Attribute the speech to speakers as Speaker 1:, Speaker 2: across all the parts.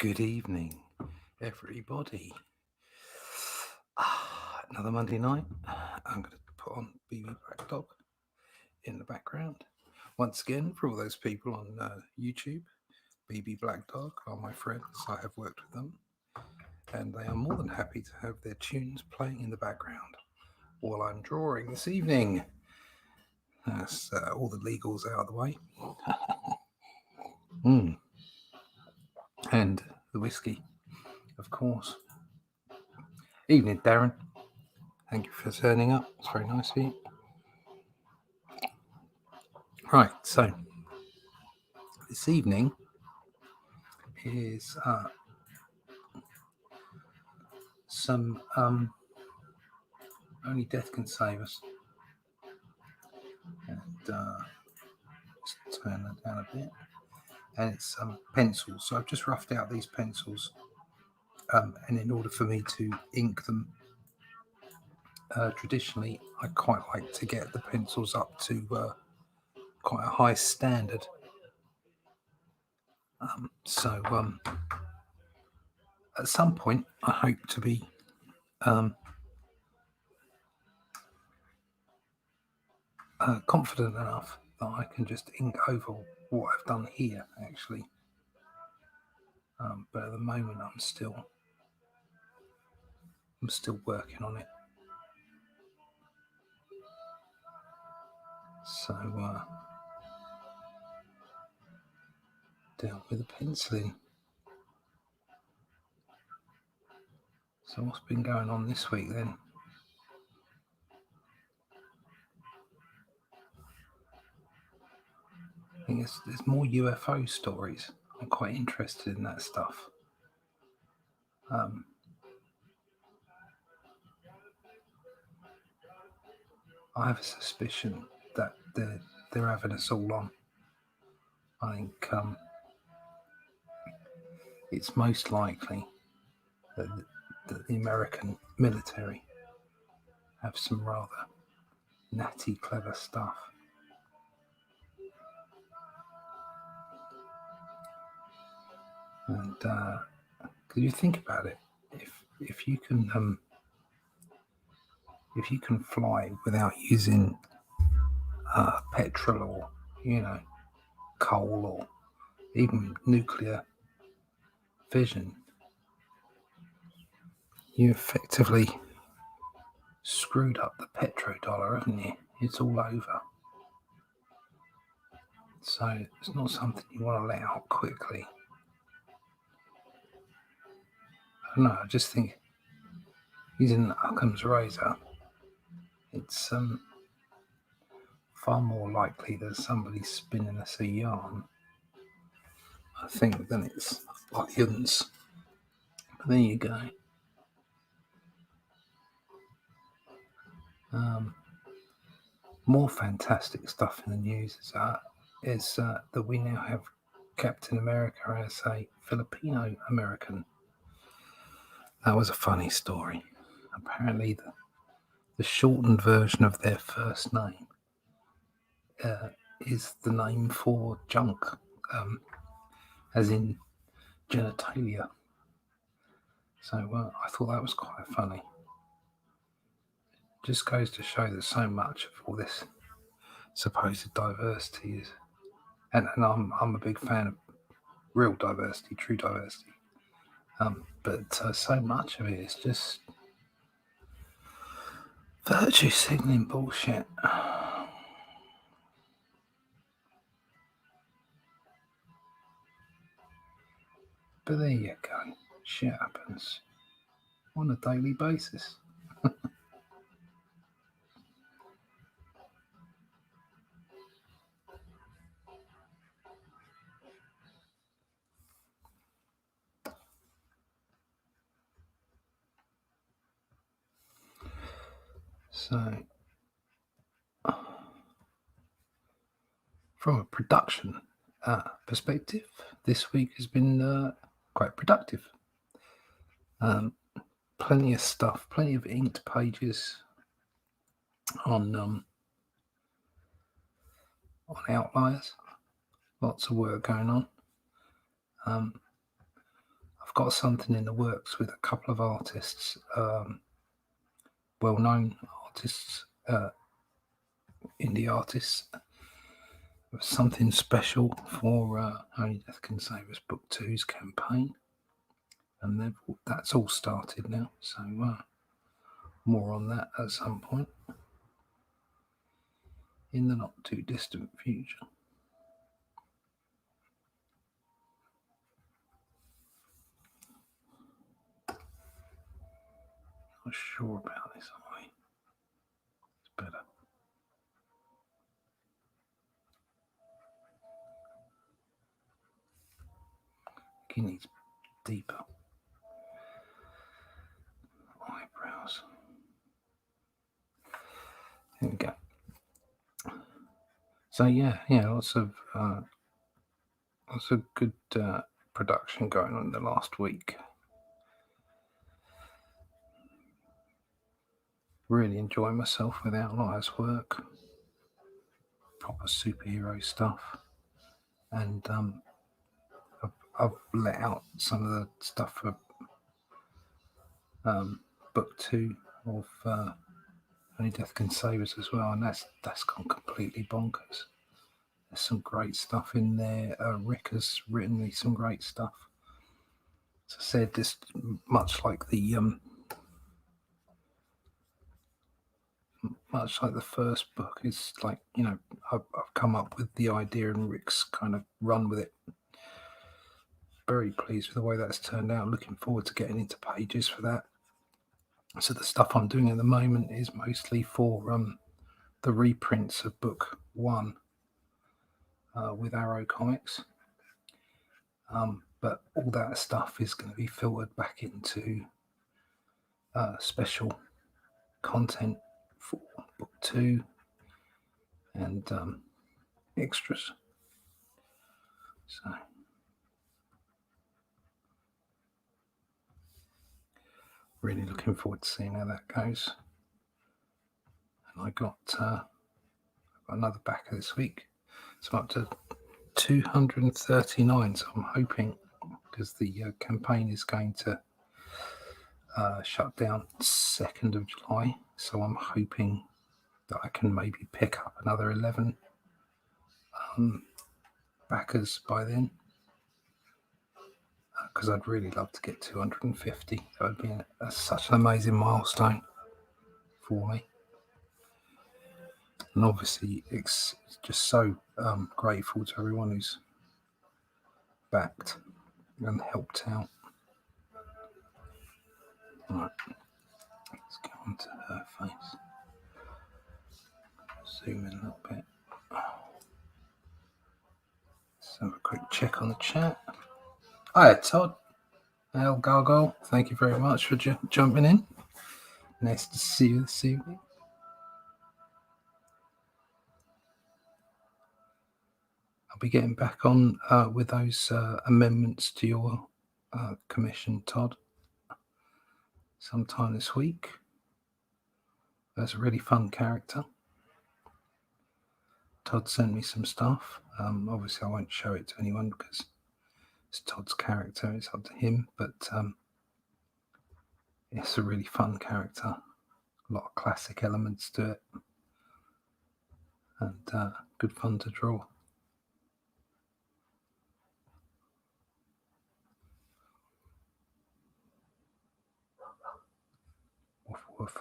Speaker 1: Good evening, everybody. Another Monday night. I'm going to put on BB Black Dog in the background. Once again, for all those people on YouTube, BB Black Dog are my friends. I have worked with them, and they are more than happy to have their tunes playing in the background while I'm drawing this evening. That's all the legals out of the way. And the whiskey, of course. Evening, Darren. Thank you for turning up. It's very nice of you. Right, so this evening is some Only Death Can Save Us. And just turn that down a bit. And it's pencils. So I've just roughed out these pencils. And in order for me to ink them, traditionally, I quite like to get the pencils up to quite a high standard. So at some point, I hope to be confident enough that I can just ink over what I've done here, actually. But at the moment, I'm still working on it. So down with the penciling. So what's been going on this week then? I think there's more UFO stories. I'm quite interested in that stuff. I have a suspicion that they're having us all on. I think it's most likely that the American military have some rather natty, clever stuff. And because you think about it, if you can fly without using petrol or coal or even nuclear fission, you effectively screwed up the petrodollar, haven't you? It's all over. So it's not something you want to let out quickly. I don't know, I just think using Occam's razor, it's far more likely that somebody's spinning us a yarn, I think, than it's aliens. But there you go. More fantastic stuff in the news is that we now have Captain America as a Filipino American. That was a funny story. Apparently, the shortened version of their first name is the name for junk, as in genitalia. So I thought that was quite funny. Just goes to show that so much of all this supposed diversity is, and I'm a big fan of real diversity, true diversity. But so much of it is just virtue signaling bullshit. But there you go. Shit happens on a daily basis. So, from a production perspective, this week has been quite productive. Plenty of stuff, plenty of inked pages on outliers. Lots of work going on. I've got something in the works with a couple of artists, well-known artists, indie artists. Something special for Only Death Can Save Us Book 2's campaign, and that's all started now. So more on that at some point in the not too distant future. Not sure about this, are we? It's better. He needs deeper eyebrows. There we go. So yeah, lots of good production going on in the last week. Really enjoying myself with Outliers work, proper superhero stuff, and I've let out some of the stuff for book 2 of Only Death Can Save Us as well, and that's gone completely bonkers. There's some great stuff in there. Rick has written me some great stuff. As I said, this much like the first book is like, I've come up with the idea and Rick's kind of run with it. Very pleased with the way that's turned out. Looking forward to getting into pages for that. So the stuff I'm doing at the moment is mostly for the reprints of book 1 with Arrow Comics. But all that stuff is going to be filtered back into special content for book 2 and extras. So really looking forward to seeing how that goes. And I got another backer this week, so I'm up to 239. So I'm hoping, because the campaign is going to shut down 2nd of July, so I'm hoping that I can maybe pick up another 11 backers by then, because I'd really love to get 250. That would be such an amazing milestone for me. And obviously it's just so grateful to everyone who's backed and helped out. Right, let's go on to her face. Zoom in a little bit. Let's have a quick check on the chat. Hi, Todd. El Gargoyle, thank you very much for jumping in. Nice to see you this evening. I'll be getting back on with those amendments to your commission, Todd, sometime this week. That's a really fun character. Todd sent me some stuff. Obviously, I won't show it to anyone because it's Todd's character. It's up to him, but it's a really fun character. A lot of classic elements to it, and good fun to draw. Woof woof.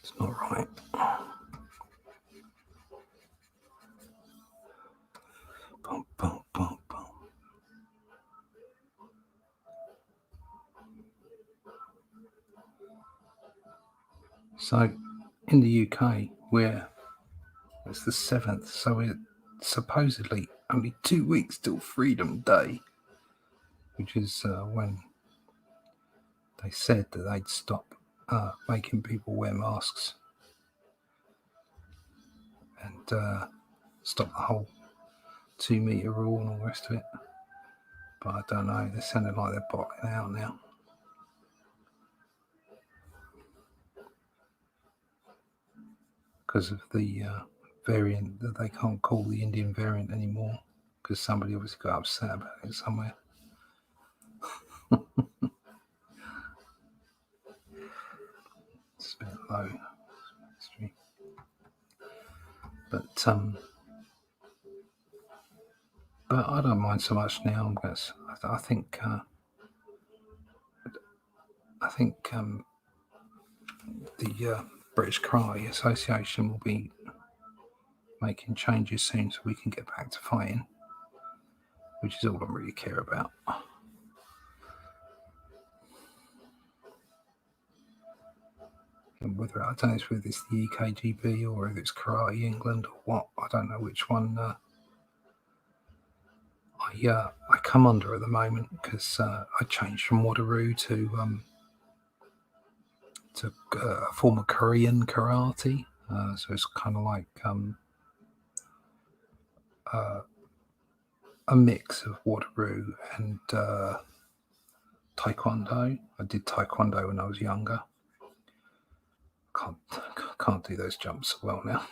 Speaker 1: It's not right. Boom, boom, boom, boom. So, in the UK, it's the 7th, so we're supposedly only 2 weeks till Freedom Day, which is when they said that they'd stop making people wear masks and stop the whole 2 metre rule and all the rest of it. But I don't know, they're sounding like they're bottling out now. Because of the variant that they can't call the Indian variant anymore, because somebody obviously got upset about it somewhere. It's a bit low. But I don't mind so much now, because I think the British Karate Association will be making changes soon so we can get back to fighting, which is all I really care about. And whether I don't know whether it's the EKGB or whether it's Karate England or what, I don't know which one I come under at the moment, because I changed from Wadaroo to a form of Korean karate, so it's kind of like a mix of Wadaroo and Taekwondo. I did Taekwondo when I was younger. Can't do those jumps so well now.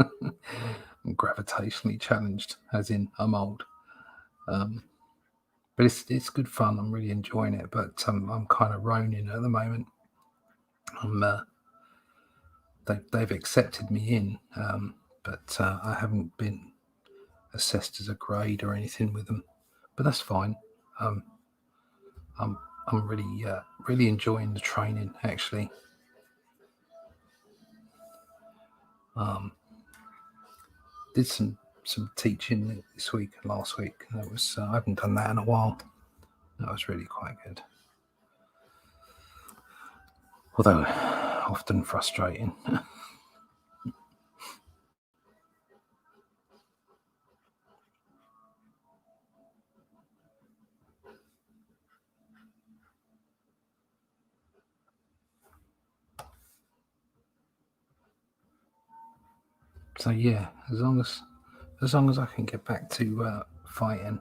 Speaker 1: I'm gravitationally challenged, as in I'm old. But it's good fun. I'm really enjoying it. But I'm kind of ronin at the moment. They've accepted me in, but I haven't been assessed as a grade or anything with them. But that's fine. I'm really enjoying the training, actually. Did some teaching this week and last week. That was I haven't done that in a while. That was really quite good, although often frustrating. So yeah, as long as I can get back to fighting,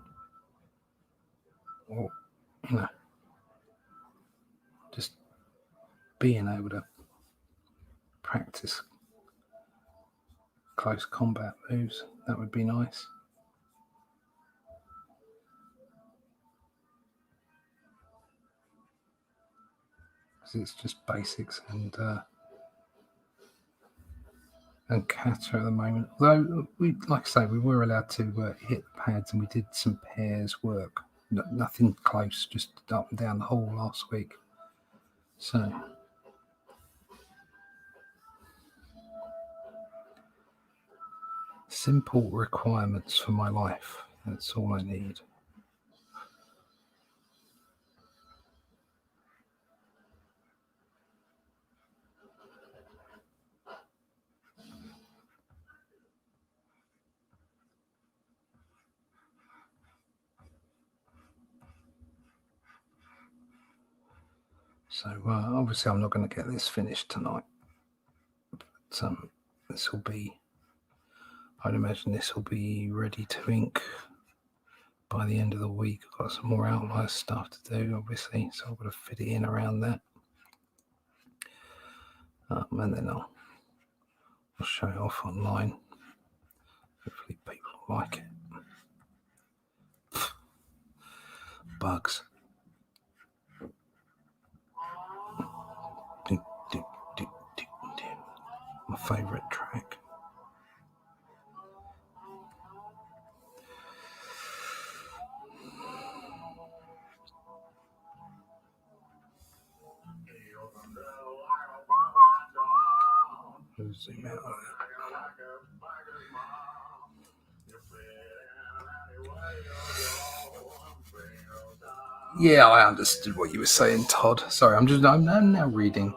Speaker 1: or just being able to practice close combat moves, that would be nice. Because it's just basics and kata at the moment. Although like I say, we were allowed to hit the pads, and we did some pairs work. Nothing close, just up and down the hall last week. So simple requirements for my life. That's all I need. So obviously I'm not going to get this finished tonight. But this will be, I'd imagine this will be ready to ink by the end of the week. I've got some more outline stuff to do, obviously, so I've got to fit it in around that. And then I'll show it off online. Hopefully people like it. Bugs. My favourite track. Zoom out of that. Yeah, I understood what you were saying, Todd. Sorry, I'm now reading.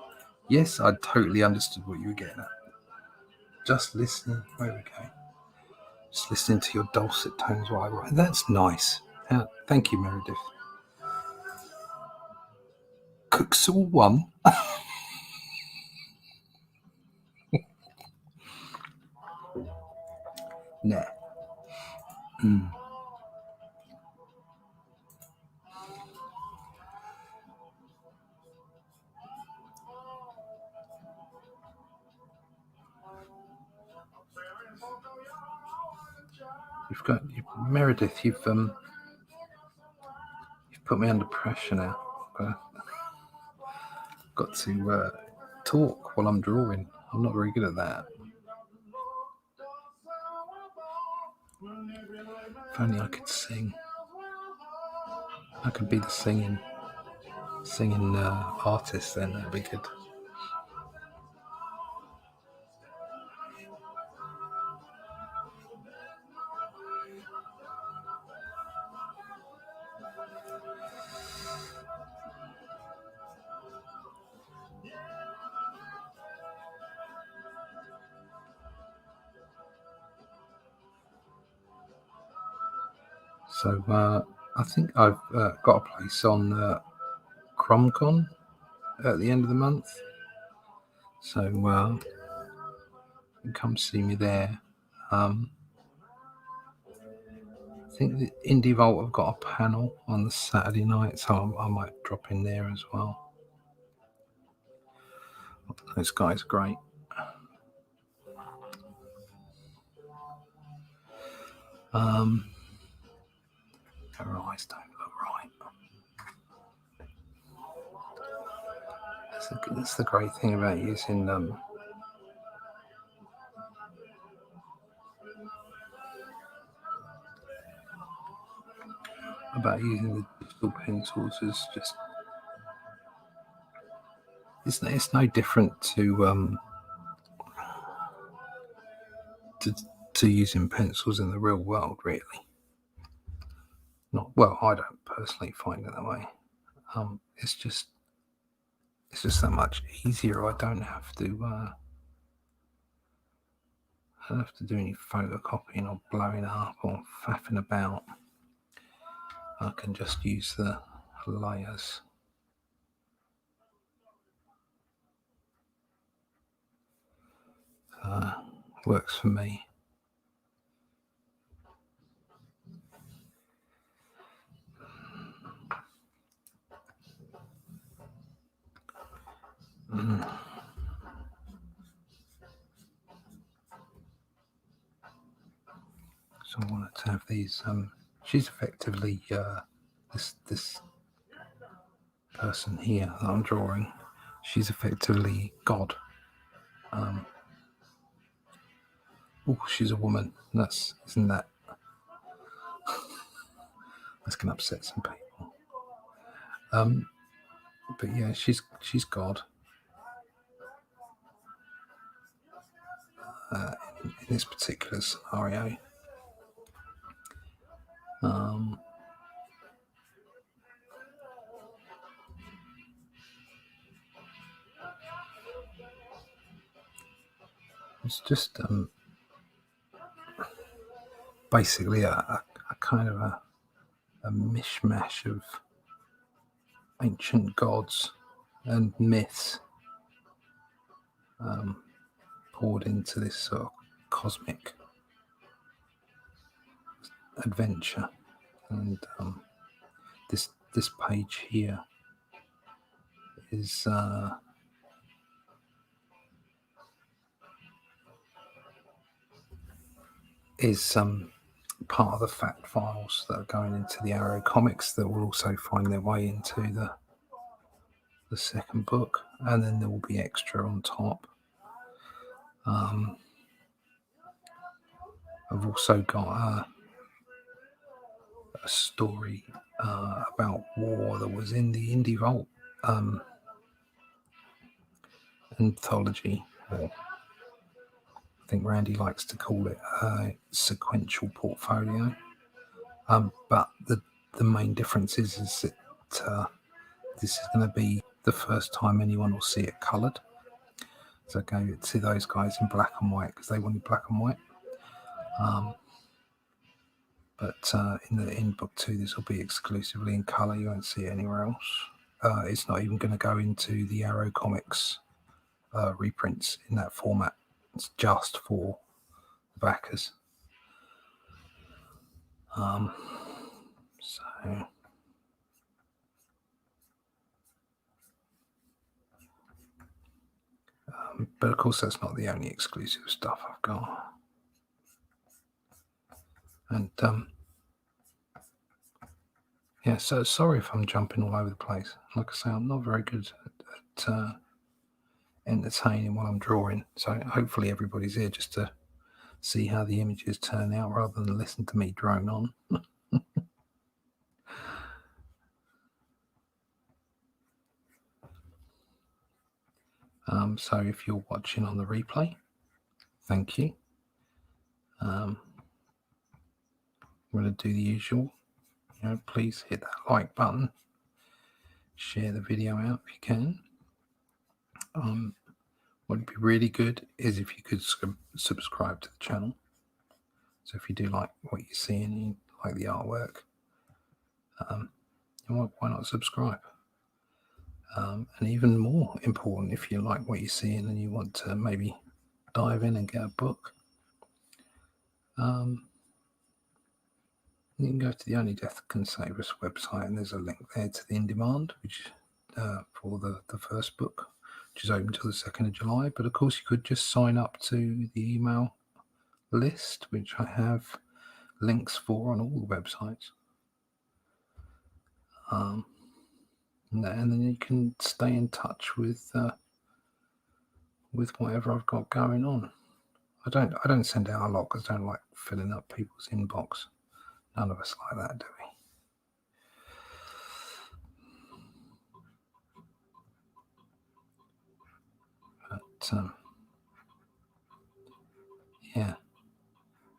Speaker 1: Yes, I totally understood what you were getting at. Just listening. Where we go. Just listening to your dulcet tones while I write. That's nice. Thank you, Meredith. Cooks all one. Nah. Meredith. You've put me under pressure now. Got to talk while I'm drawing. I'm not very good at that. If only I could sing. I could be the singing artist. Then that'd be good. So I think I've got a place on CromCon at the end of the month. So you can come see me there. I think the Indie Vault have got a panel on the Saturday night, so I might drop in there as well. Those guys are great. Her eyes don't look right. That's the great thing about using the digital pencils is just it's no different to using pencils in the real world, really. Not well. I don't personally find it that way. It's just that much easier. I don't have to do any photocopying or blowing up or faffing about. I can just use the layers. Works for me. So I wanted to have these. She's effectively this person here that I'm drawing. She's effectively God. She's a woman. Isn't that? That's gonna upset some people. But yeah, she's God. In this particular scenario. It's just basically a kind of a mishmash of ancient gods and myths poured into this sort of cosmic adventure. And this page here is part of the fact files that are going into the Arrow comics that will also find their way into the second book, and then there will be extra on top. I've also got a story about war that was in the Indie Vault anthology, or I think Randy likes to call it a sequential portfolio. But the main difference is that this is going to be the first time anyone will see it coloured. So go to those guys in black and white because they wanted black and white. But in book 2, this will be exclusively in colour. You won't see it anywhere else. it's not even going to go into the Arrow Comics reprints in that format. It's just for the backers. But of course, that's not the only exclusive stuff I've got. And yeah, so sorry if I'm jumping all over the place. Like I say, I'm not very good at entertaining while I'm drawing. So hopefully everybody's here just to see how the images turn out rather than listen to me drone on. So if you're watching on the replay, thank you. I'm going to do the usual. Please hit that like button. Share the video out if you can. What would be really good is if you could subscribe to the channel. So if you do like what you see and you like the artwork, why not subscribe? And even more important, if you like what you're seeing and you want to maybe dive in and get a book, you can go to the Only Death Can Save Us website, and there's a link there to the In Demand, which for the first book, which is open till the 2nd of July. But of course, you could just sign up to the email list, which I have links for on all the websites. And then you can stay in touch with whatever I've got going on. I don't send out a lot because I don't like filling up people's inbox. None of us like that, do we? But yeah,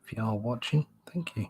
Speaker 1: if you are watching, thank you.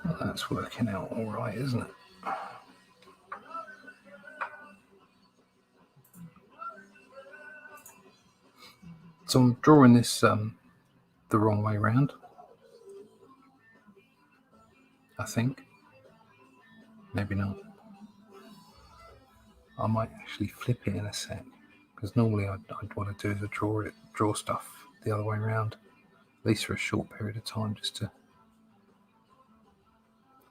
Speaker 1: Well, that's working out all right, isn't it? So I'm drawing this the wrong way around, I think. Maybe not. I might actually flip it in a sec, because normally I'd want to do is draw stuff the other way around, at least for a short period of time, just to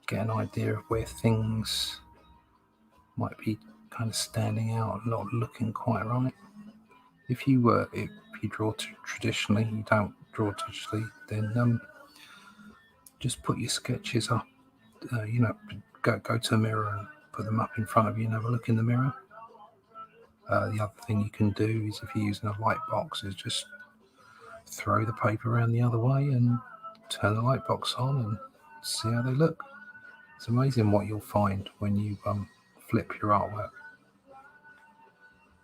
Speaker 1: get an idea of where things might be kind of standing out and not looking quite right. If you draw traditionally, you don't draw digitally, then just put your sketches up. Go to a mirror and put them up in front of you and have a look in the mirror. The other thing you can do is, if you're using a light box, is just throw the paper around the other way and turn the light box on and see how they look. It's amazing what you'll find when you flip your artwork.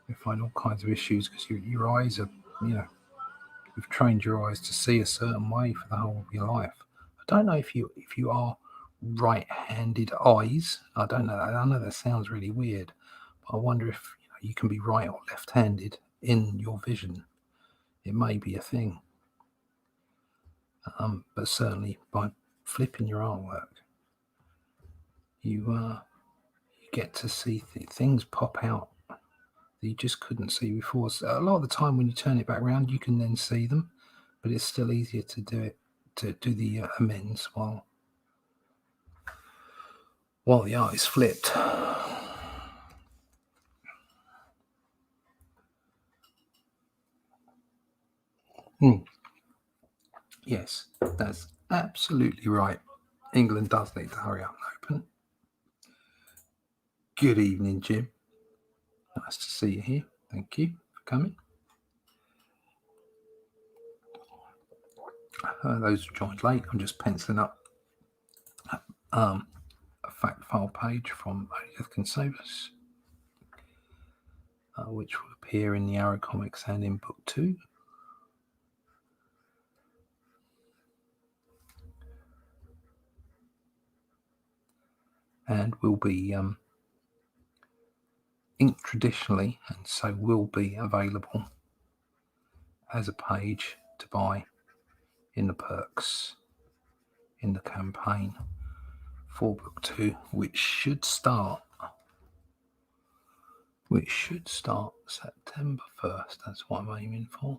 Speaker 1: You find all kinds of issues because your eyes are, you've trained your eyes to see a certain way for the whole of your life. I don't know if you are right-handed eyes. I don't know. I know that sounds really weird, but I wonder if you can be right or left-handed in your vision. It may be a thing, but certainly by flipping your artwork, you get to see things pop out that you just couldn't see before. So a lot of the time, when you turn it back around, you can then see them, but it's still easier to do the amends while the art is flipped. Yes, that's absolutely right. England does need to hurry up and open. Good evening, Jim. Nice to see you here. Thank you for coming. Those who joined late, I'm just penciling up a fact file page from Only Death Can Save Us, which will appear in the Arrow Comics and in Book 2. And will be inked traditionally, and so will be available as a page to buy in the perks in the campaign for Book 2, which should start September 1st. That's what I'm aiming for.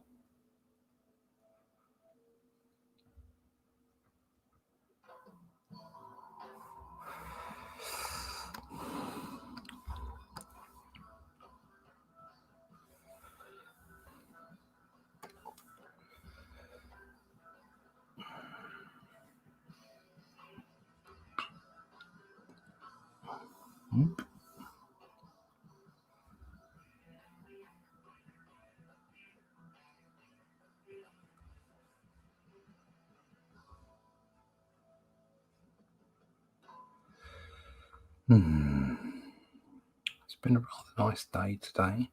Speaker 1: It's been a rather nice day today.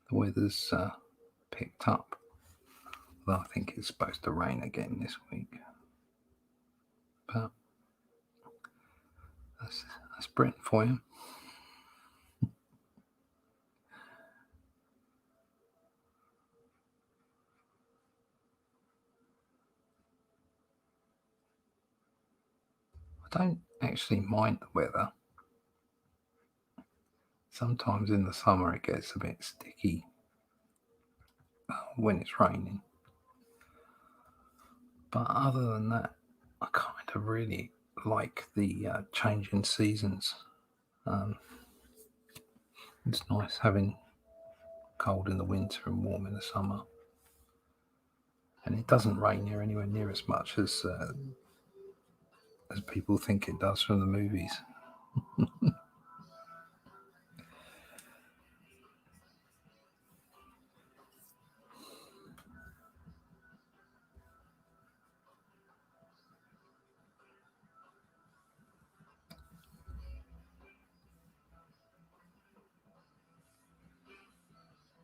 Speaker 1: The weather's picked up, though I think it's supposed to rain again this week. But that's Britain for you. I don't actually mind the weather. Sometimes in the summer it gets a bit sticky when it's raining. But other than that, I kind of really like the change in seasons. It's nice having cold in the winter and warm in the summer. And it doesn't rain here anywhere near as much as people think it does from the movies.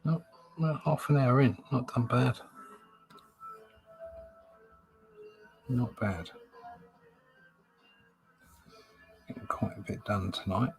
Speaker 1: Oh, well, half an hour in, not done bad. Not bad. Getting quite a bit done tonight.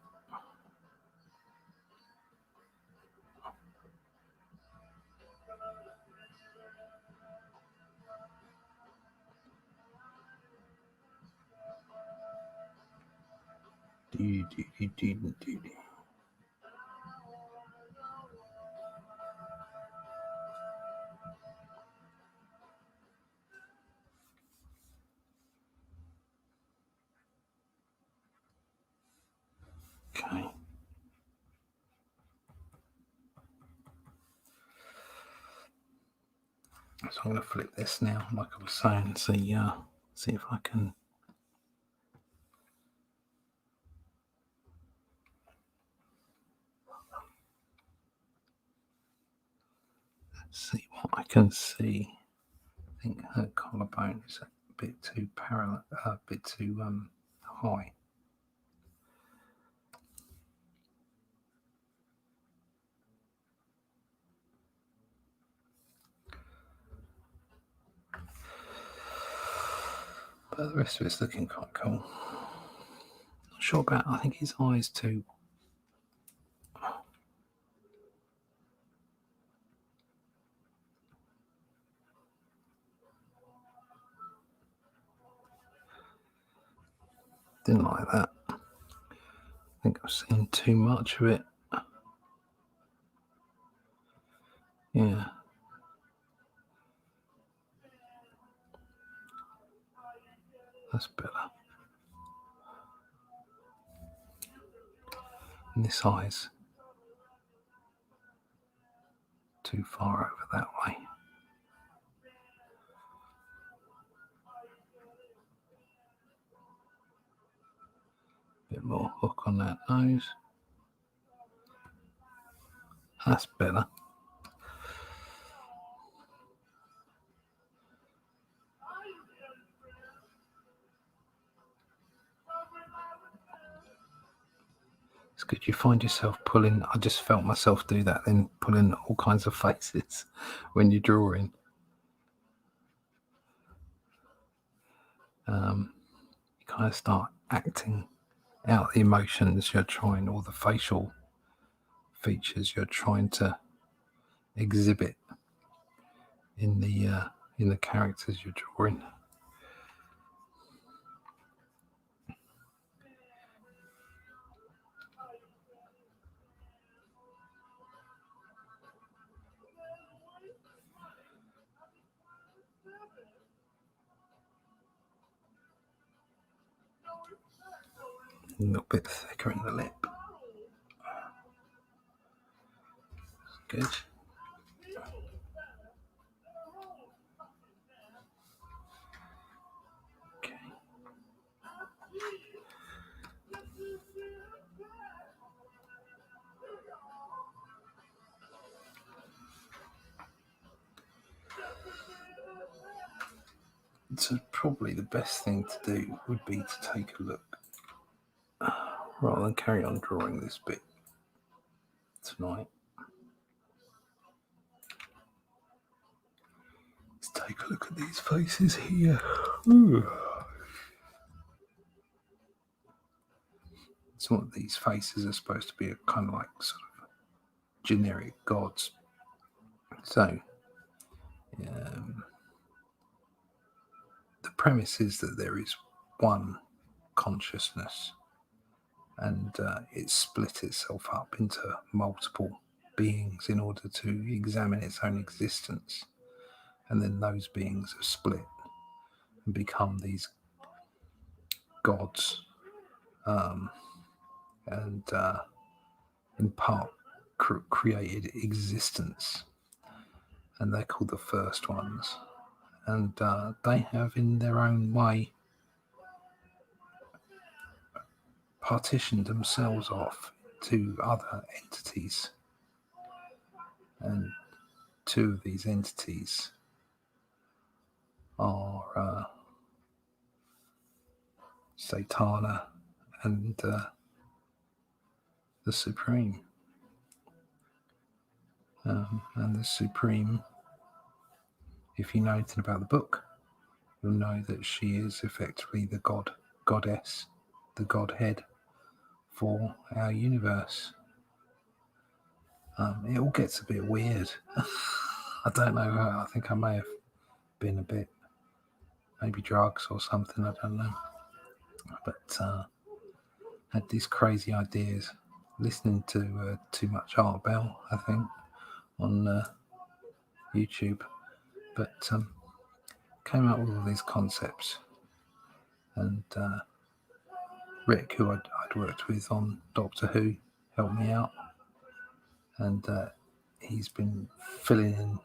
Speaker 1: Okay. So I'm going to flip this now, like I was saying, see if I can see what I can see. I think her collarbone is a bit too parallel, a bit too high. But the rest of it's looking quite cool. Not sure about, I think his eyes too. Didn't like that. I think I've seen too much of it. Yeah. That's better. And this eye's too far over that way. bit more hook on that nose. That's better. It's good. You find yourself pulling. I just felt myself do that, then pulling all kinds of faces when you're drawing. You kind of start acting out the emotions you're trying, or the facial features you're trying to exhibit in the characters you're drawing. A little bit thicker in the lip. Good. Okay. So probably the best thing to do would be to take a look, rather than carry on drawing this bit tonight. Let's take a look at these faces here. Ooh. Some of these faces are supposed to be a kind of like sort of generic gods. So the premise is that there is one consciousness, and it split itself up into multiple beings in order to examine its own existence, and then those beings are split and become these gods, and in part created existence, and they're called the first ones, and they have in their own way partitioned themselves off to other entities, and two of these entities are Satana and the Supreme. And the Supreme, if you know anything about the book, you'll know that she is effectively the goddess, the godhead for our universe. It all gets a bit weird. I don't know. I think I may have been a bit, maybe drugs or something. I don't know. But had these crazy ideas, listening to too much Art Bell, I think, on YouTube. But came up with all these concepts, and Rick, who I'd worked with on Doctor Who, helped me out, and he's been filling in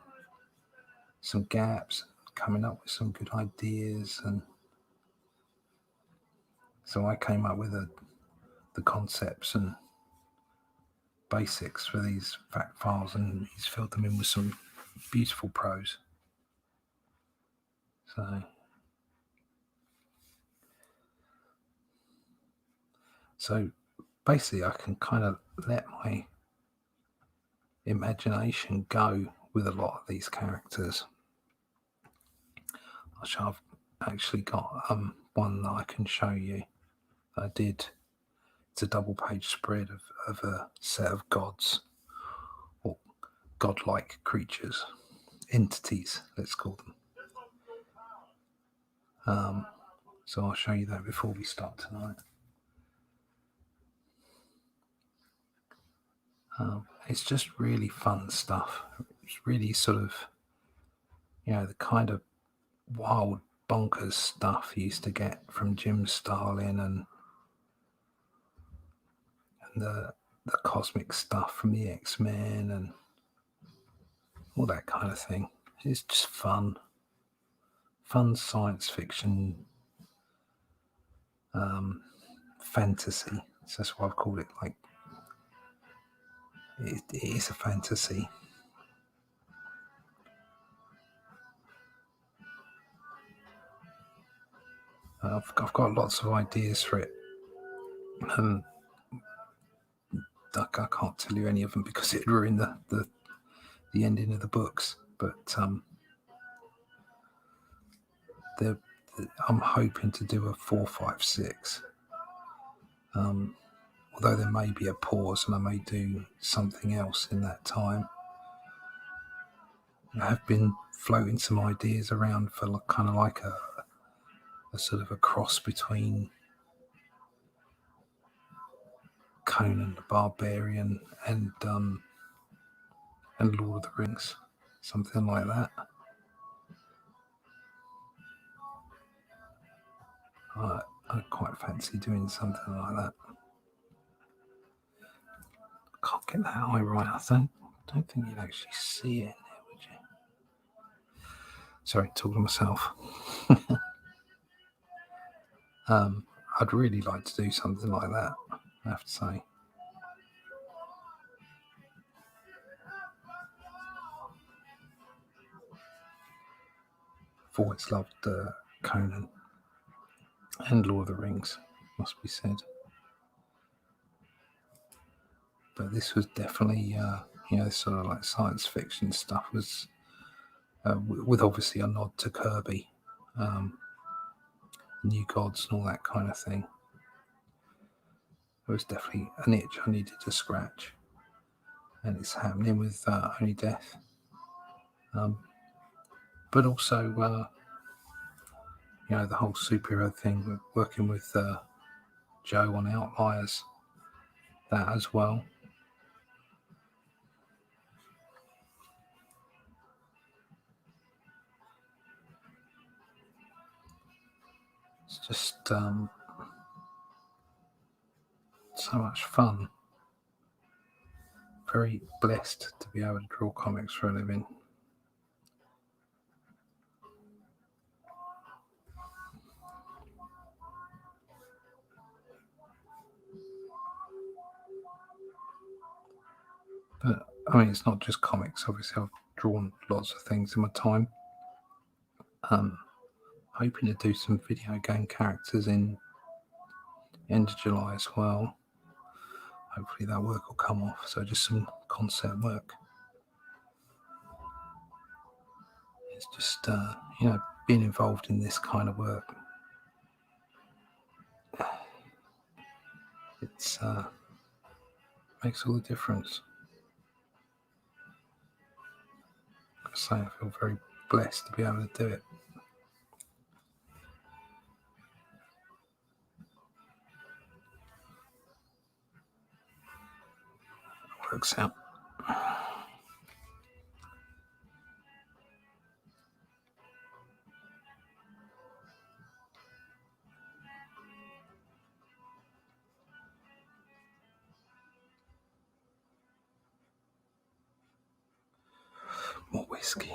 Speaker 1: some gaps, coming up with some good ideas, and so I came up with the concepts and basics for these fact files, and he's filled them in with some beautiful prose. So basically I can kind of let my imagination go with a lot of these characters. I've actually got one that I can show you that I did. It's a double page spread of a set of gods, or godlike creatures, entities, let's call them. So I'll show you that before we start tonight. It's just really fun stuff. It's really sort of, the kind of wild bonkers stuff you used to get from Jim Starlin, and the cosmic stuff from the X-Men and all that kind of thing. It's just fun science fiction, fantasy. So that's why I've called it like it is a fantasy. I've got lots of ideas for it. I can't tell you any of them because it'd ruin the ending of the books. But I'm hoping to do a 4, 5, 6. Although there may be a pause and I may do something else in that time. I have been floating some ideas around for kind of like a sort of a cross between Conan the Barbarian and Lord of the Rings, something like that. I quite fancy doing something like that. Can't get that eye right. I don't think you'd actually see it in there, would you? Sorry, talking to myself. I'd really like to do something like that, I have to say. I've always loved Conan and Lord of the Rings, must be said. But this was definitely, sort of like science fiction stuff was, with obviously a nod to Kirby, New Gods and all that kind of thing. It was definitely an itch I needed to scratch. And it's happening with Only Death. But also, the whole superhero thing, working with Joe on Outliers, that as well. It's just so much fun. Very blessed to be able to draw comics for a living. But I mean, it's not just comics. Obviously, I've drawn lots of things in my time. Hoping to do some video game characters in end of July as well. Hopefully that work will come off. So just some concept work. It's just being involved in this kind of work. It's makes all the difference. I say I feel very blessed to be able to do it. It works out. More whiskey.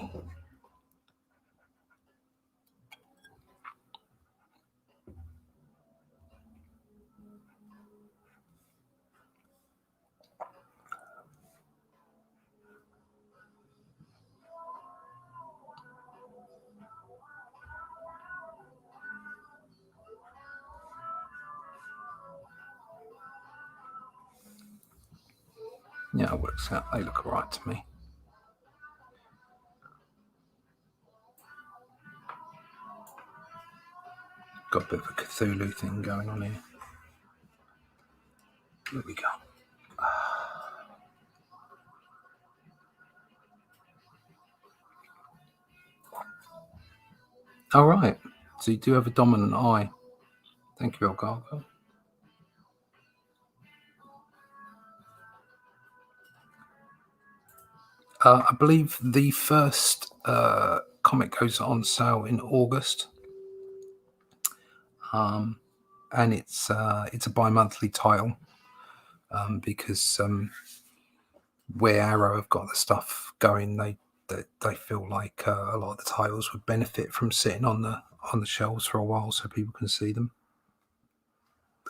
Speaker 1: Yeah, it works out. They look alright to me. Got a bit of a Cthulhu thing going on here. There we go. All right. So you do have a dominant eye. Thank you, Elgargo. I believe the first comic goes on sale in August, and it's a bi-monthly title because where Arrow have got the stuff going, they feel like a lot of the titles would benefit from sitting on the shelves for a while so people can see them.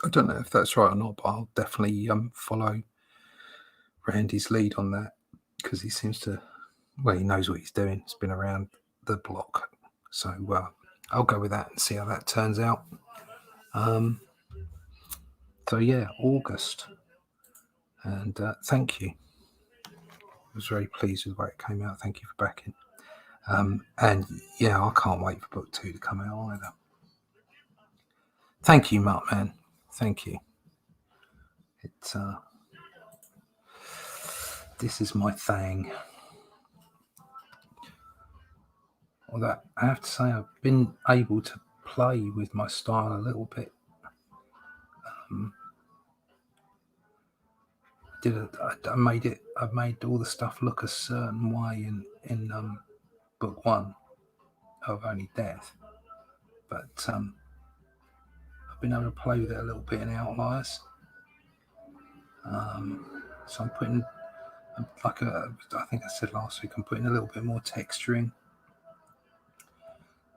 Speaker 1: I don't know if that's right or not, but I'll definitely follow Randy's lead on that, because he seems to, well, he knows what he's doing. He's been around the block. So I'll go with that and see how that turns out. So yeah, August. And thank you. I was very pleased with the way it came out. Thank you for backing. And yeah, I can't wait for book 2 to come out either. Thank you, Mark, man. Thank you. It's this is my thing. Although I have to say, I've been able to play with my style a little bit. I made all the stuff look a certain way in book 1 of Only Death, but I've been able to play with it a little bit in Outliers. So I'm putting, I think I said last week, I'm putting a little bit more texturing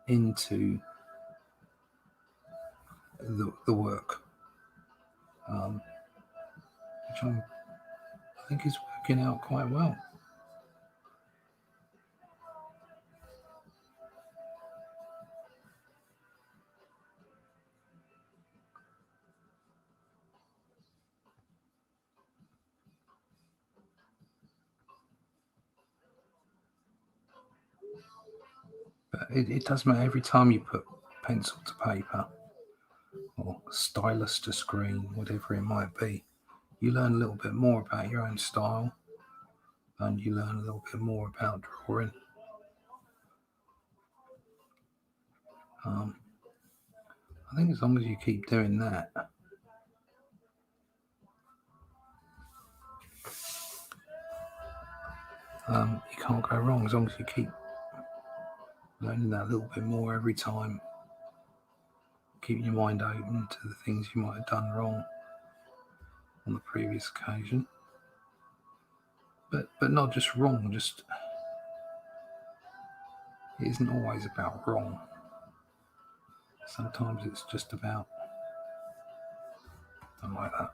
Speaker 1: into the work, which I think is working out quite well. But it does matter every time you put pencil to paper or stylus to screen, whatever it might be, you learn a little bit more about your own style, and you learn a little bit more about drawing. I think as long as you keep doing that, you can't go wrong. As long as you keep learning that a little bit more every time, keeping your mind open to the things you might have done wrong on the previous occasion. But not just wrong, just it isn't always about wrong. Sometimes it's just about, don't like that.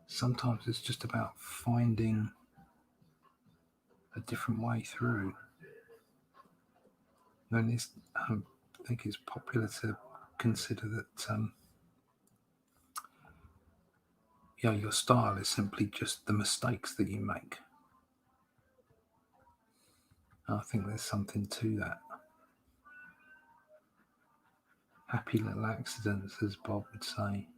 Speaker 1: Sometimes it's just about finding a different way through. And I think it's popular to consider that your style is simply just the mistakes that you make. I think there's something to that. Happy little accidents, as Bob would say.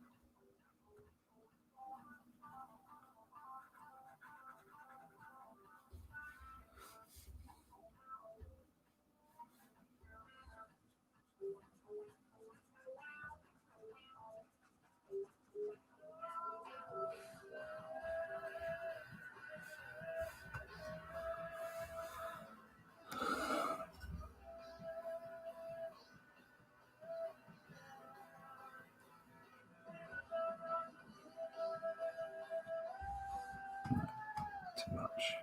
Speaker 1: Too much.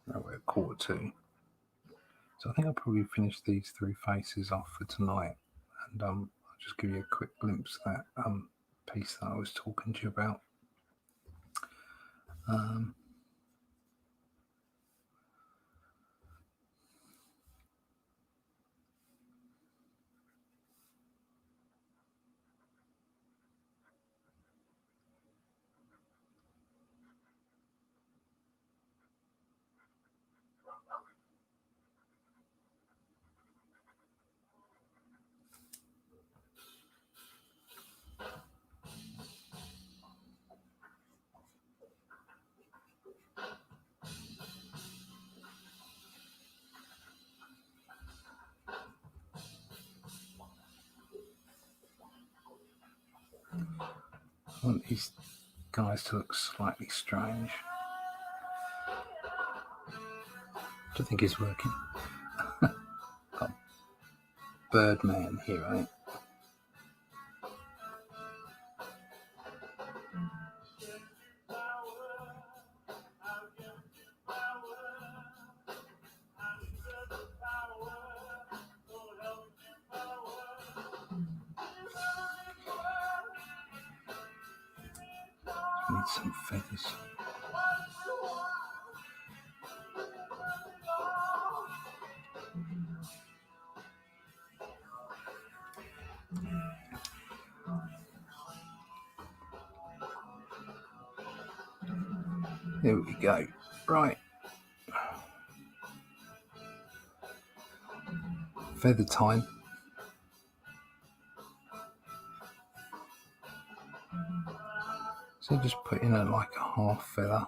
Speaker 1: No, we're at 1:45. So I think I'll probably finish these 3 faces off for tonight, and I'll just give you a quick glimpse of that piece that I was talking to you about. I want these guys to look slightly strange. Do you think it's working? Got Birdman here, right? Need some feathers. There we go. Right. Feather time. So just put in like a half feather.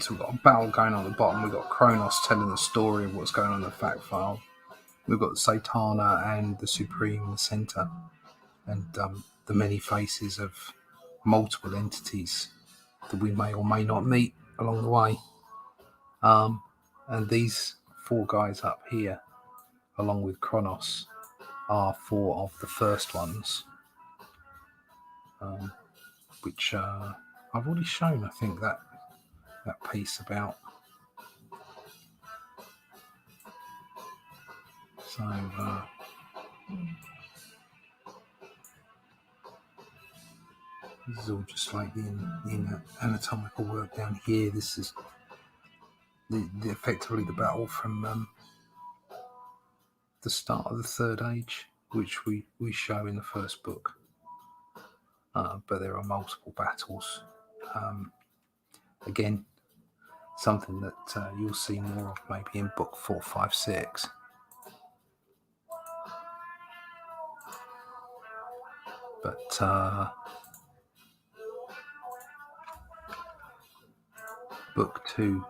Speaker 1: So we've got a battle going on at the bottom. We've got Kronos telling the story of what's going on in the fact file. We've got Satana and the Supreme in the center, and the many faces of multiple entities that we may or may not meet along the way. And these four guys up here, along with Kronos, are four of the first ones, which I've already shown, I think, that piece about. So this is all just like the anatomical work down here. This is the effectively the battle from the start of the Third Age, which we show in the first book. But there are multiple battles. Again, something that you'll see more of maybe in book 4, 5, 6. But book 2,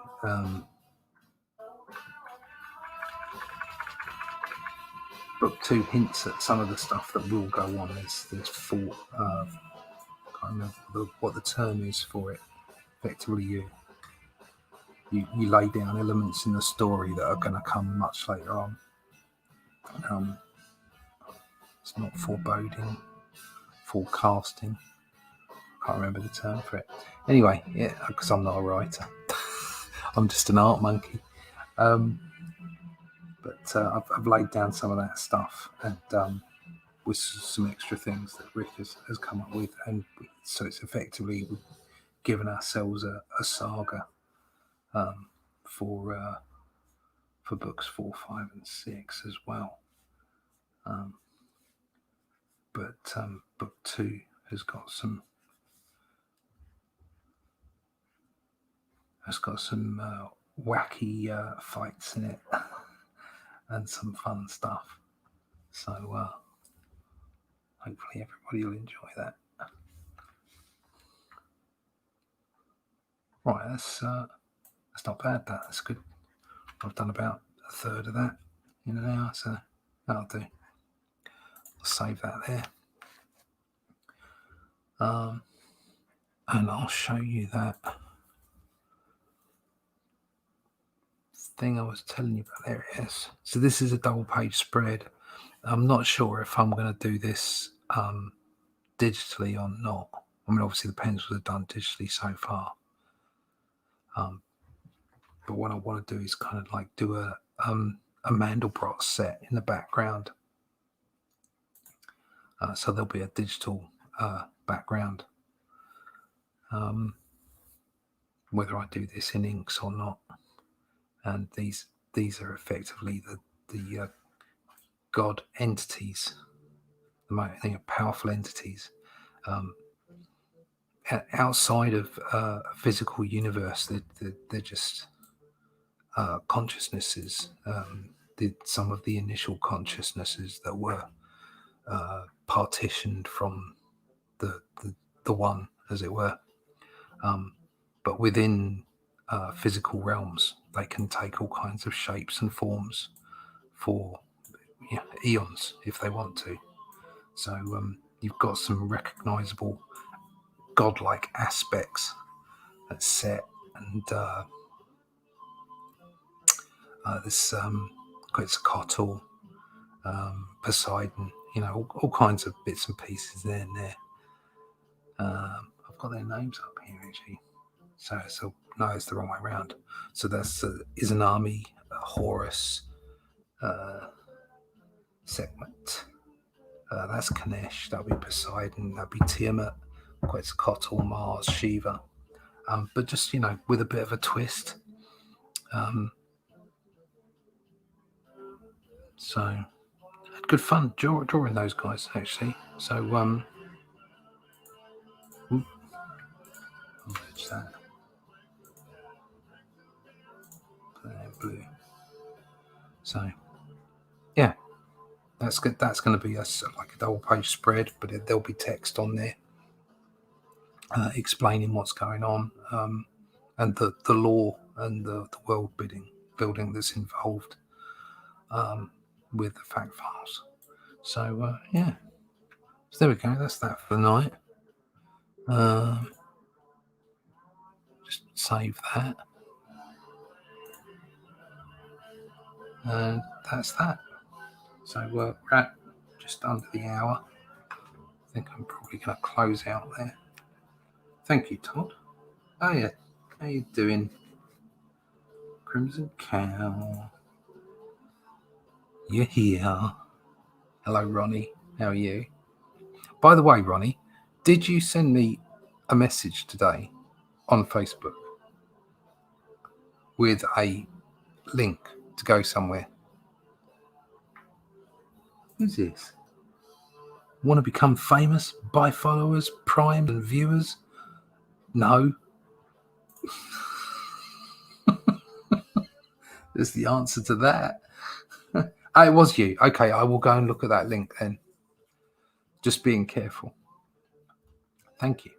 Speaker 1: book 2 hints at some of the stuff that will go on. There's 4. I can't remember what the term is for it. Effectively, you lay down elements in the story that are going to come much later on. It's not foreboding, forecasting. Can't remember the term for it. Anyway, yeah, because I'm not a writer. I'm just an art monkey. But I've laid down some of that stuff, and with some extra things that Rick has come up with, and so it's effectively given ourselves a saga for books 4, 5, and 6 as well. But book 2 has got some wacky fights in it and some fun stuff. So hopefully everybody will enjoy that. Right, that's not bad. That's good. I've done about a third of that in an hour, so that'll do. I'll save that there. And I'll show you that thing I was telling you about. There it is. So this is a double page spread. I'm not sure if I'm going to do this digitally or not. I mean, obviously the pencils are done digitally so far. But what I want to do is kind of like do a Mandelbrot set in the background. So there'll be a digital background. Whether I do this in inks or not. And these are effectively the god entities, the powerful entities outside of a physical universe. They're just consciousnesses. Some of the initial consciousnesses that were partitioned from the one, as it were. But within physical realms, they can take all kinds of shapes and forms for eons if they want to. So you've got some recognizable godlike aspects at Set, and this Quetzalcoatl, Poseidon, all kinds of bits and pieces there and there. I've got their names up here actually. So no, it's the wrong way around. So that's Izanami, Horus, Sekhmet. That's Ganesh. That'll be Poseidon. That'll be Tiamat, Quetzalcoatl, Mars, Shiva. But just with a bit of a twist. So had good fun drawing those guys actually. So I'll merge that. Blue. So yeah, that's good. That's going to be like a double page spread, but there'll be text on there explaining what's going on and the lore and the world building that's involved with the fact files. So yeah, so there we go. That's that for the night. Just save that, and that's that. So we're at just under the hour. I think I'm probably going to close out there. Thank you, Todd. Oh yeah, how you doing? Crimson Cow. You're here. Hello, Ronnie. How are you? By the way, Ronnie, did you send me a message today on Facebook with a link to go somewhere? Who's this? Want to become famous? Buy followers, prime, and viewers? No. There's the answer to that. Oh, it was you. Okay, I will go and look at that link then. Just being careful. Thank you.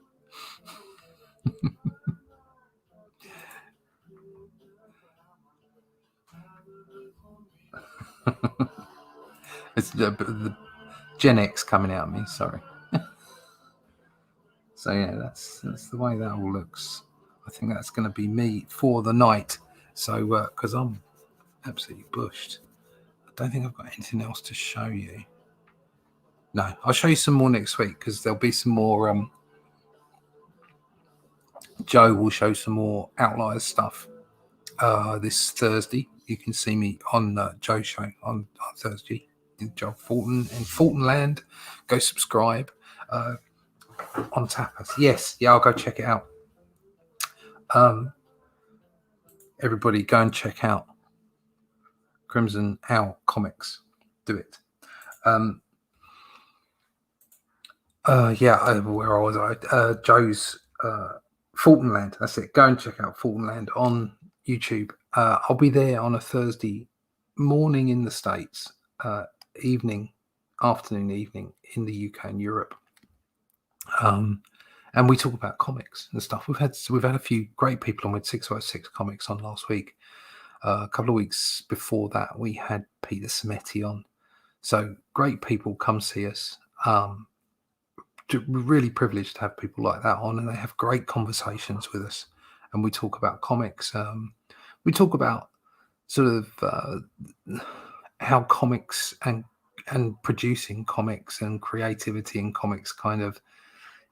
Speaker 1: It's the Gen X coming out of me, sorry. So yeah, that's the way that all looks. I think that's going to be me for the night. So because I'm absolutely bushed. I don't think I've got anything else to show you. No, I'll show you some more next week because there'll be some more. Joe will show some more Outliers stuff this Thursday. You can see me on Joe's show on Thursday. Joe Fulton in Fultonland. Go subscribe on Tapas. Yes, yeah, I'll go check it out. Everybody go and check out Crimson Owl Comics. Do it. Where was I? Joe's Fultonland. That's it. Go and check out Fultonland on YouTube. I'll be there on a Thursday morning in the States, afternoon, evening in the UK and Europe. And we talk about comics and stuff. We've had a few great people on with 606 Comics on last week. A couple of weeks before that, we had Peter Smetti on. So great people come see us. We're really privileged to have people like that on, and they have great conversations with us. And we talk about comics. We talk about sort of how comics and producing comics and creativity in comics kind of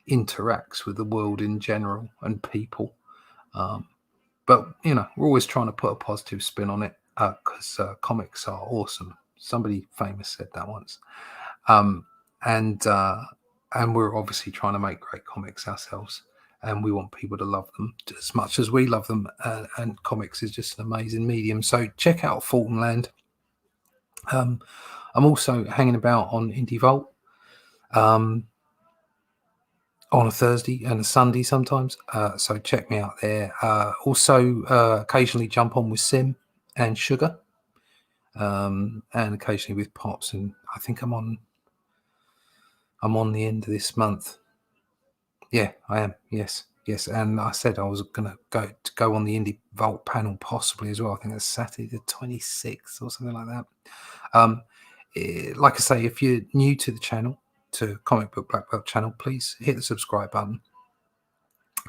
Speaker 1: interacts with the world in general and people. But we're always trying to put a positive spin on it because comics are awesome. Somebody famous said that once. And we're obviously trying to make great comics ourselves, and we want people to love them as much as we love them. And comics is just an amazing medium. So check out Fultonland. I'm also hanging about on Indie Vault on a Thursday and a Sunday sometimes. So check me out there. Also, occasionally jump on with Sim and Sugar, and occasionally with Pops. And I think I'm on the end of this month. Yeah, I am. Yes. And I said I was going to go on the Indie Vault panel possibly as well. I think it's Saturday the 26th or something like that. Like I say, if you're new to the channel, to Comic Book Black Belt channel, please hit the subscribe button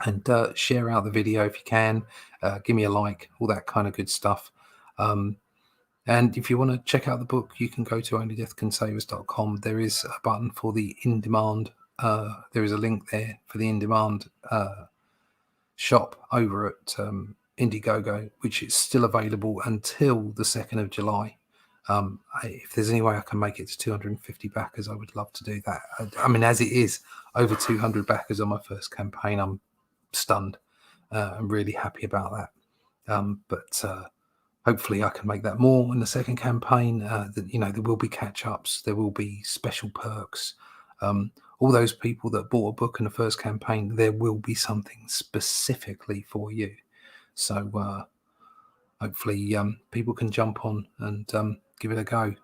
Speaker 1: and share out the video if you can. Give me a like, all that kind of good stuff. And if you want to check out the book, you can go to onlydeathcansavers.com. There is a button for the in-demand there is a link there for the in-demand shop over at Indiegogo, which is still available until the 2nd of July. If there's any way I can make it to 250 backers, I would love to do that. I mean, as it is, over 200 backers on my first campaign, I'm stunned. I'm really happy about that. But hopefully I can make that more in the second campaign. There will be catch-ups, there will be special perks. All those people that bought a book in the first campaign, there will be something specifically for you. So hopefully people can jump on and give it a go.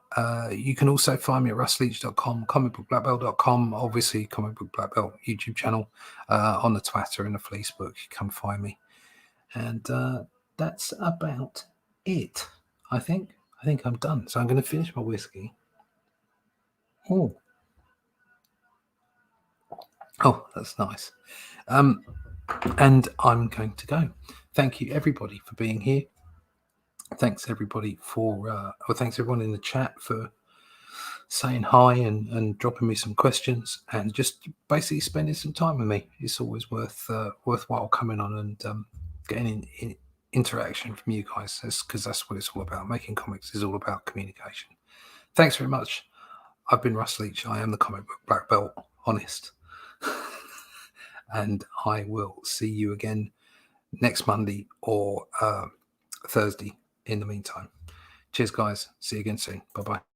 Speaker 1: You can also find me at russleach.com, comicbookblackbelt.com, obviously Comic Book Black Belt YouTube channel, on the Twitter and the Facebook. Come find me. And that's about it, I think. I think I'm done. So I'm going to finish my whiskey. Oh, that's nice. And I'm going to go. Thank you, everybody, for being here. Thanks, everybody, thanks, everyone in the chat for saying hi and dropping me some questions and just basically spending some time with me. It's always worthwhile coming on and getting in interaction from you guys, because that's what it's all about. Making comics is all about communication. Thanks very much. I've been Russ Leach. I am the Comic Book Black Belt, honest. And I will see you again next Monday or Thursday in the meantime. Cheers, guys. See you again soon. Bye-bye.